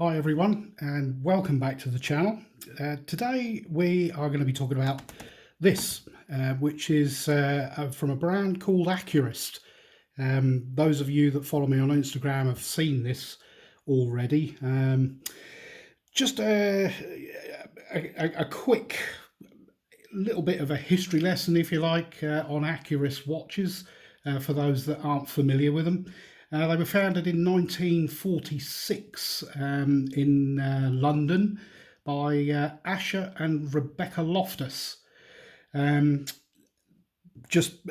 Hi everyone and welcome back to the channel. Today we are going to be talking about this, which is from a brand called Accurist. Those of you that follow me on Instagram have seen this already. Just a quick little bit of a history lesson, if you like, on Accurist watches for those that aren't familiar with them. They were founded in 1946 in London by Asher and Rebecca Loftus. Just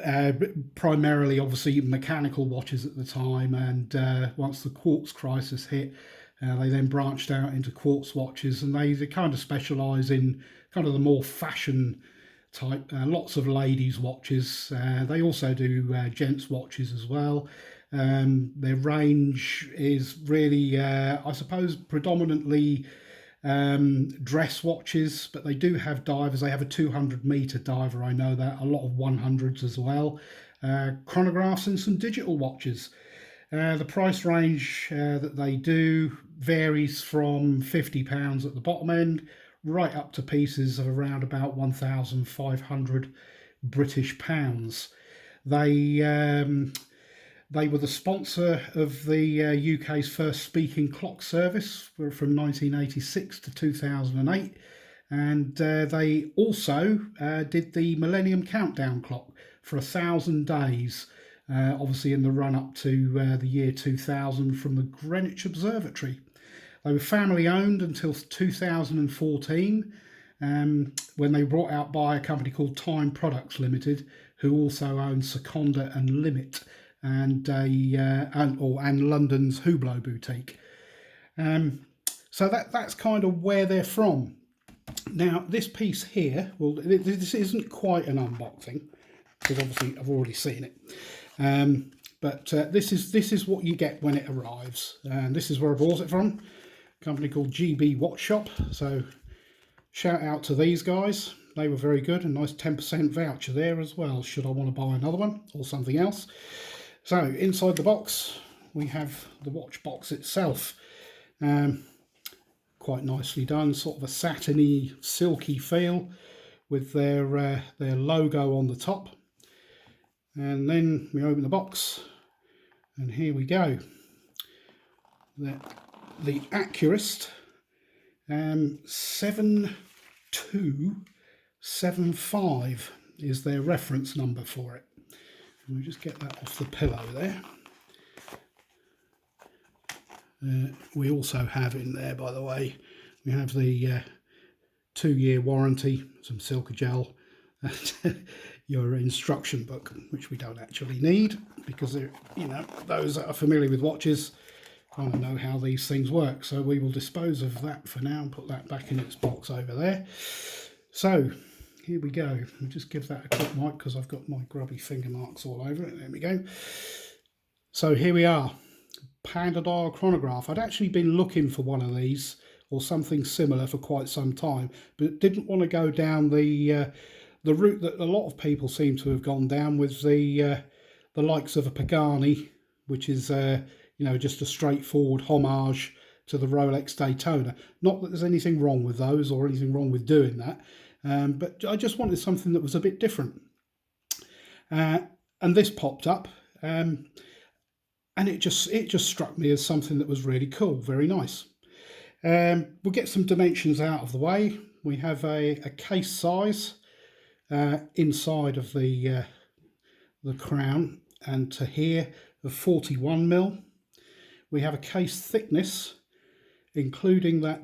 primarily, obviously, mechanical watches at the time, and once the quartz crisis hit, they then branched out into quartz watches, and they kind of specialise in kind of the more fashion type, lots of ladies' watches. They also do gents' watches as well. Their range is really, I suppose, predominantly dress watches, but they do have divers. They have a 200-meter diver, I know that, a lot of 100s as well, chronographs and some digital watches. The price range that they do varies from £50 at the bottom end right up to pieces of around about 1,500 British pounds. They were the sponsor of the UK's first speaking clock service from 1986 to 2008, and they also did the Millennium Countdown clock for 1,000 days, obviously in the run up to the year 2000 from the Greenwich Observatory. They were family owned until 2014, when they were brought out by a company called Time Products Limited, who also own Seconda and Limit, and London's Hublot boutique. So that's kind of where they're from. Now this piece here, well, this isn't quite an unboxing because obviously I've already seen it. But this is what you get when it arrives, and this is where I bought it from, a company called GB Watch Shop. So shout out to these guys, they were very good. A nice 10% voucher there as well should I want to buy another one or something else. So inside the box we have the watch box itself, quite nicely done, sort of a satiny, silky feel with their logo on the top. And then we open the box, and here we go. The Accurist 7275 is their reference number for it. Let me just get that off the pillow there. We also have in there, by the way, we have the 2-year warranty, some Silcogel, your instruction book, which we don't actually need because those that are familiar with watches kind of know how these things work. So we will dispose of that for now and put that back in its box over there. So here we go. I'll just give that a quick wipe because I've got my grubby finger marks all over it. There we go. So here we are. Panda dial chronograph. I'd actually been looking for one of these or something similar for quite some time, but didn't want to go down the route that a lot of people seem to have gone down with the likes of a Pagani, which is just a straightforward homage to the Rolex Daytona. Not that there's anything wrong with those or anything wrong with doing that, but I just wanted something that was a bit different. And this popped up, and it just struck me as something that was really cool, very nice. We'll get some dimensions out of the way. We have a case size inside of the crown and to here of 41mm. We have a case thickness, including that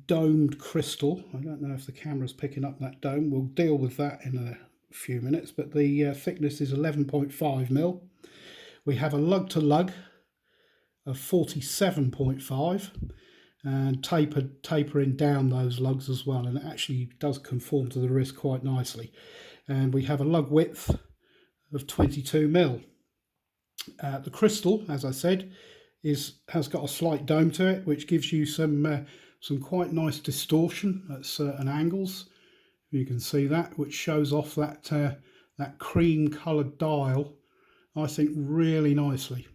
domed crystal. I don't know if the camera's picking up that dome. We'll deal with that in a few minutes, but the thickness is 11.5mm. We have a lug to lug of 47.5 and tapering down those lugs as well, and it actually does conform to the wrist quite nicely. And we have a lug width of 22mm. The crystal, as I said, has got a slight dome to it, which gives you some quite nice distortion at certain angles. You can see that, which shows off that cream coloured dial, I think, really nicely.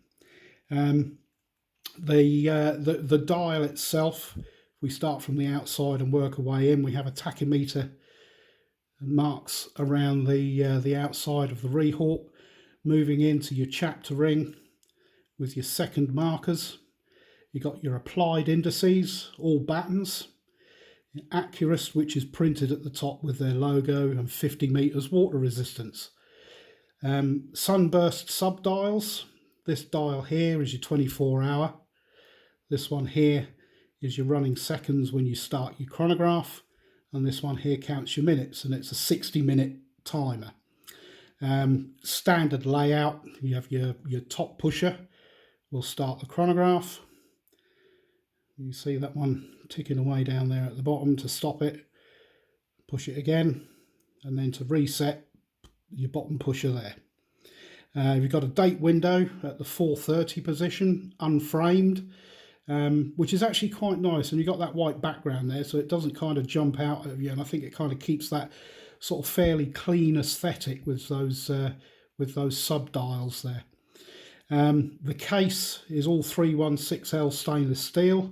The dial itself, if we start from the outside and work our way in, we have a tachymeter marks around the outside of the rehawk, moving into your chapter ring with your second markers. You've got your applied indices, all battens, Accurist, which is printed at the top with their logo, and 50 meters water resistance. Sunburst subdials. This dial here is your 24-hour. This one here is your running seconds when you start your chronograph, and this one here counts your minutes, and it's a 60-minute timer. Standard layout, you have your top pusher will start the chronograph. You see that one ticking away down there at the bottom. To stop it, push it again, and then to reset, your bottom pusher there. You've got a date window at the 4:30 position, unframed, which is actually quite nice, and you've got that white background there, so it doesn't kind of jump out at you, and I think it kind of keeps that sort of fairly clean aesthetic with those sub-dials there. The case is all 316L stainless steel.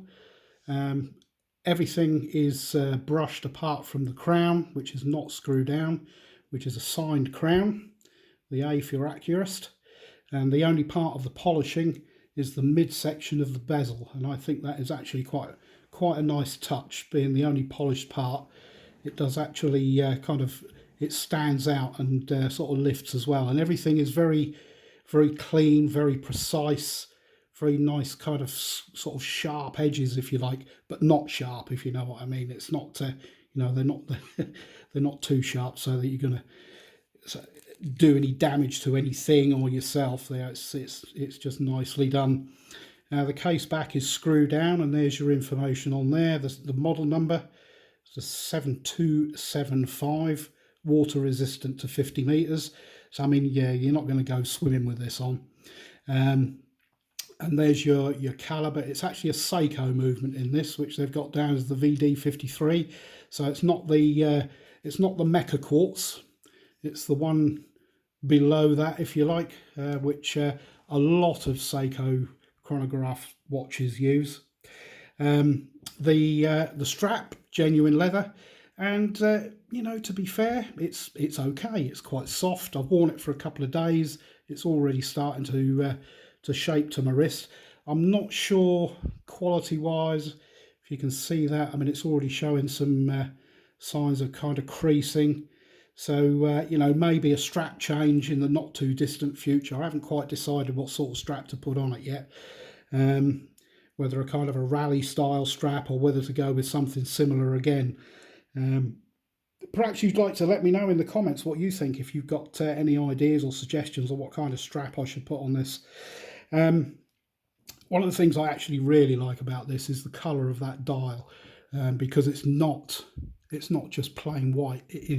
Everything is brushed apart from the crown, which is not screwed down, which is a signed crown, the A for your Accurist, and the only part of the polishing is the midsection of the bezel, and I think that is actually quite a nice touch. Being the only polished part, it does actually it stands out and sort of lifts as well, and everything is very clean, very precise, very nice kind of sort of sharp edges, if you like, but not sharp, if you know what I mean. It's not they're not too sharp so that you're going to do any damage to anything or yourself there. It's just nicely done. Now the case back is screwed down, and there's your information on there. The model number is the 7275, water resistant to 50 meters. So I mean, yeah, you're not going to go swimming with this on. And there's your caliber. It's actually a Seiko movement in this, which they've got down as the VD53. So it's not the Mecha Quartz. It's the one below that, if you like, which a lot of Seiko chronograph watches use. The strap, genuine leather, and to be fair, it's okay. It's quite soft. I've worn it for a couple of days. It's already starting to shape to my wrist. I'm not sure quality wise if you can see that. I mean, it's already showing some signs of kind of creasing. So, maybe a strap change in the not too distant future. I haven't quite decided what sort of strap to put on it yet. Whether a kind of a rally style strap or whether to go with something similar again. Perhaps you'd like to let me know in the comments what you think, if you've got any ideas or suggestions on what kind of strap I should put on this. One of the things I actually really like about this is the colour of that dial, because it's not just plain white. It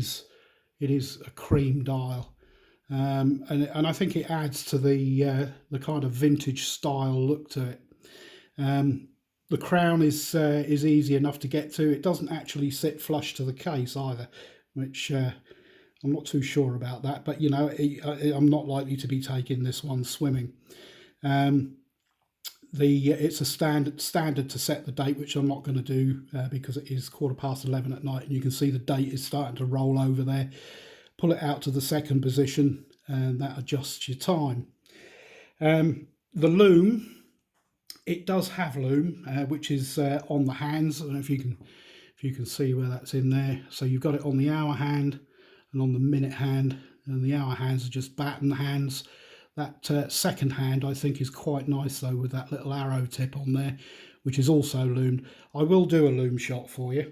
is a cream dial, and I think it adds to the kind of vintage style look to it. The crown is easy enough to get to. It doesn't actually sit flush to the case either, which I'm not too sure about that. But I'm not likely to be taking this one swimming. It's a standard to set the date, which I'm not going to do because it is 11:15 at night, and you can see the date is starting to roll over there. Pull it out to the second position, and that adjusts your time. The loom. It does have loom, which is on the hands. I don't know if you can see where that's in there. So you've got it on the hour hand and on the minute hand, and the hour hands are just batten hands. That second hand, I think, is quite nice though, with that little arrow tip on there, which is also loomed. I will do a loom shot for you,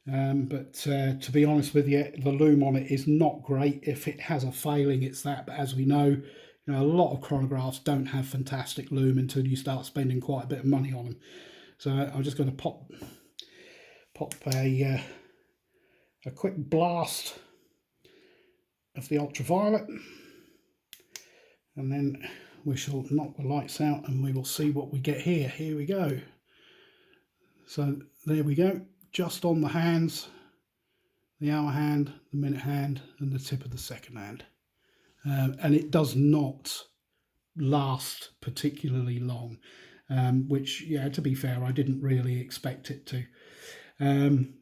but to be honest with you, the loom on it is not great. If it has a failing, it's that. But as we know, a lot of chronographs don't have fantastic loom until you start spending quite a bit of money on them. So I'm just going to pop a quick blast of the ultraviolet, and then we shall knock the lights out and we will see what we get here. Here we go. So there we go, just on the hands, the hour hand, the minute hand, and the tip of the second hand. And it does not last particularly long. which, yeah, to be fair, I didn't really expect it to. Um,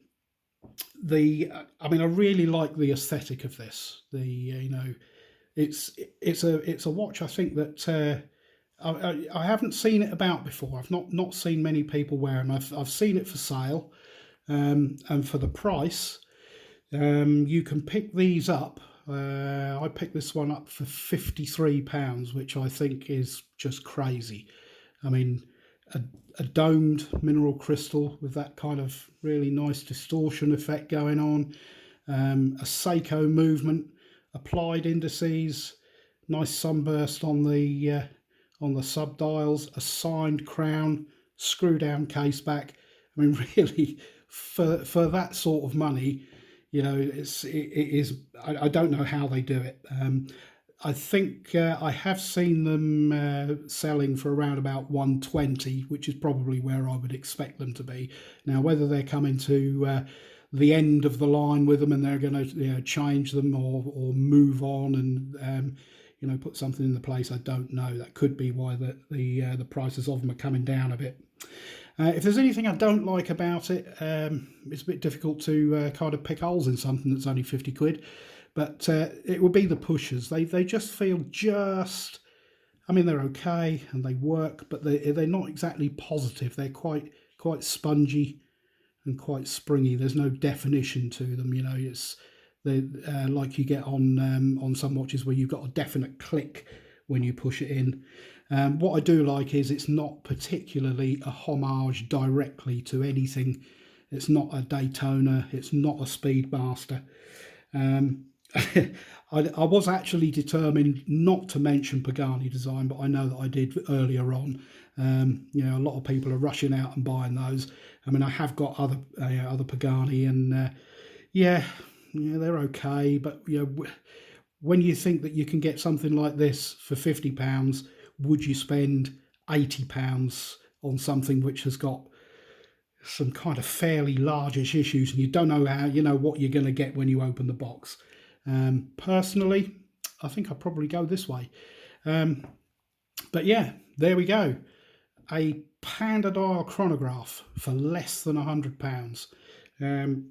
I mean, I really like the aesthetic of this. It's a watch I think that I haven't seen it about before. I've not seen many people wear them. I've seen it for sale, and for the price, you can pick these up. I picked this one up for £53, which I think is just crazy. I mean, a domed mineral crystal with that kind of really nice distortion effect going on, a Seiko movement, applied indices, nice sunburst on the subdials, a signed crown, screw down case back. I mean, really, for that sort of money, it is. I don't know how they do it. I think I have seen them selling for around about 120, which is probably where I would expect them to be. Now, whether they're coming to the end of the line with them and they're going to change them or move on and put something in the place, I don't know. That could be why the prices of them are coming down a bit. If there's anything I don't like about it, it's a bit difficult to kind of pick holes in something that's only 50 quid. But it would be the pushers. They just feel just. I mean, they're okay and they work, but they're not exactly positive. They're quite spongy and quite springy. There's no definition to them. It's they like you get on some watches where you've got a definite click when you push it in. What I do like is it's not particularly a homage directly to anything. It's not a Daytona. It's not a Speedmaster. I was actually determined not to mention Pagani design, but I know that I did earlier on. A lot of people are rushing out and buying those. I mean, I have got other Pagani, and they're okay. But when you think that you can get something like this for £50, would you spend £80 on something which has got some kind of fairly largish issues, and you don't know what you're going to get when you open the box? Personally, I think I'd probably go this way. But yeah, there we go. A Panda dial chronograph for less than £100.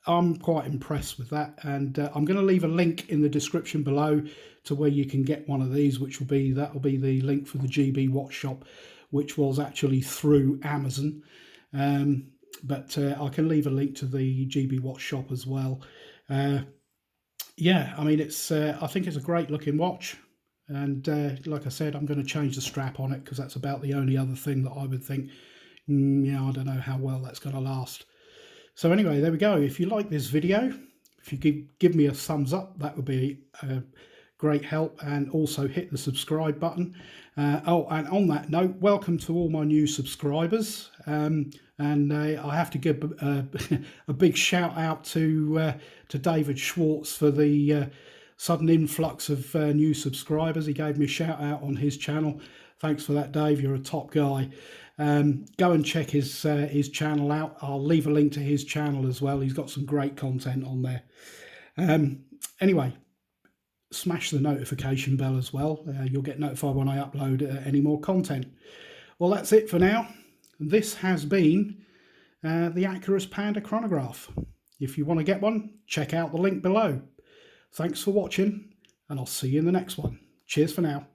I'm quite impressed with that, and I'm going to leave a link in the description below to where you can get one of these, which will be the link for the GB Watch Shop, which was actually through Amazon. But I can leave a link to the GB Watch Shop as well. I mean, I think it's a great looking watch, and like I said, I'm going to change the strap on it because that's about the only other thing that I would think, I don't know how well that's going to last. So anyway, there we go. If you like this video, if you give me a thumbs up, that would be a great help, and also hit the subscribe button. And on that note, welcome to all my new subscribers. And I have to give a big shout out to David Schwartz for the sudden influx of new subscribers. He gave me a shout out on his channel. Thanks for that, Dave. You're a top guy. Go and check his channel out. I'll leave a link to his channel as well. He's got some great content on there. Anyway, smash the notification bell as well. You'll get notified when I upload any more content. Well, that's it for now. This has been the Accurus Panda chronograph. If you want to get one, check out the link below. Thanks for watching, and I'll see you in the next one. Cheers for now.